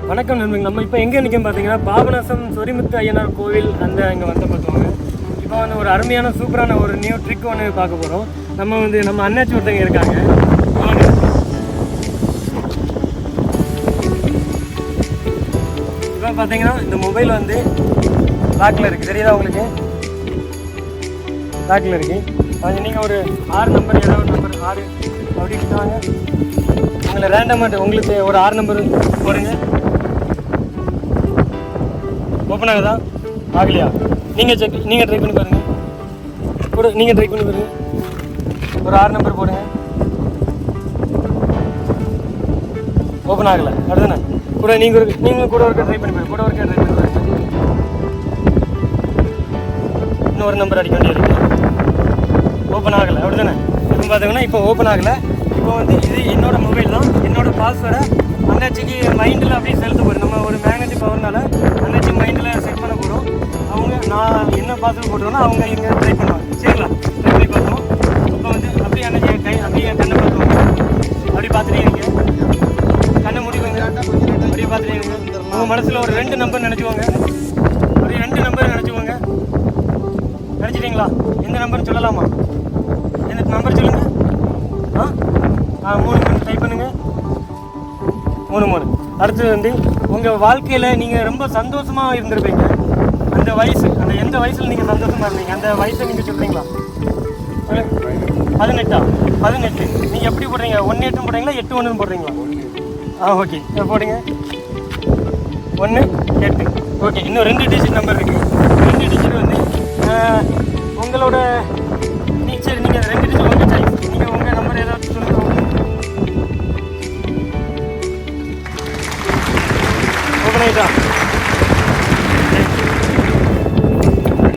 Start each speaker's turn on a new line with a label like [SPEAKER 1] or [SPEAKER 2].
[SPEAKER 1] வணக்கம் நண்பர்கள். நம்ம இப்போ எங்கே நிற்கும் பார்த்தீங்கன்னா பாபநாசம் சொரிமுத்து ஐயனார் கோவில் அந்த இங்கே வந்து பார்த்துவாங்க. இப்போ வந்து ஒரு அருமையான சூப்பரான ஒரு நியூ ட்ரிக் ஒன்று பார்க்க போகிறோம். நம்ம அண்ணாச்சி ஒருத்தங்க இருக்காங்க. இப்போ பார்த்தீங்கன்னா இந்த மொபைல் வந்து பேக்கில் இருக்குது, தெரியுதா உங்களுக்கு? பேக்கில் இருக்குது. அது நீங்கள் ஒரு 6 நம்பர், ஏதாவது ஒரு நம்பர் 6 அப்படி வாங்க. உங்களை ரேண்டமாக உங்களுக்கு ஒரு 6 நம்பர் போடுங்க. ஓப்பன் ஆகுதா? ஆகலையா? நீங்கள் ட்ரை பண்ணி பாருங்கள். கூட நீங்கள் ட்ரை பண்ணி பாருங்கள். ஒரு 6 நம்பர் போடுங்க. ஓப்பன் ஆகலை, அதுதானே? கூட நீங்கள் கூட ஒருக்கா ட்ரை பண்ணி பாருங்கள். கூட ஒருக்கா ட்ரை பண்ணி பாருங்கள். இன்னொரு நம்பர் அடிக்க வேண்டியது. ஓப்பன் ஆகலை, அப்படி தானே? இப்போ பார்த்தீங்கன்னா இப்போ ஓப்பன் ஆகலை. இப்போ வந்து இது என்னோடய மொபைல் தான். என்னோடய பாஸ்வேர்டை அண்ணாச்சிக்கு மைண்டில் அப்படியே செலுத்த போகிறோம். நம்ம ஒரு மேக்னெட்டிக் பவர்னால அண்ணாச்சி மைண்டில் செட் பண்ண போகிறோம். அவங்க நான் என்ன பாஸ்வேர்டு போட்டுருவோன்னா அவங்க இங்கே ட்ரை பண்ணுவாங்க. சரிங்களா? ட்ரை பண்ணி பார்த்துருவோம். இப்போ வந்து அப்படியே அண்ணாச்சி அப்படியே கண்ணை பார்த்துவோங்க. அப்படி பார்த்துட்டே இருங்க. கண்ணை முடிவுங்க. அப்படியே பார்த்துட்டே இருங்க. உங்கள் மனசில் ஒரு 2 நம்பர் நினச்சிக்கோங்க. ஒரு 2 நம்பர் நினச்சிக்கோங்க. நினச்சிட்டிங்களா? எந்த நம்பர்னு சொல்லலாமா? எந்த நம்பர் சொல்லுங்கள். 3 டைப் பண்ணுங்கள். 3. அடுத்தது வந்து உங்கள் வாழ்க்கையில் நீங்கள் ரொம்ப சந்தோஷமாக இருந்திருப்பீங்க. அந்த வயசு, அந்த எந்த வயசில் நீங்கள் சந்தோஷமாக இருந்தீங்க அந்த வயசை நீங்கள் சொல்கிறீங்களா? 18. நீங்கள் எப்படி போடுறீங்க? 18 போடுறீங்களா 81 போடுறீங்களா? ஓகே, போடுங்க. 1, 8. ஓகே, இன்னும் 2 டிஜிட் நம்பர் இருக்குது. 2 டிஜிட் வந்து உங்களோட சரி, நீங்கள் 2 டிஜிட் உங்கள் சாய்ஸ். நீங்கள் உங்கள் நம்பர் ஏதாவது சொல்லுங்கள். ஓப்பன் ஆகிட்டா?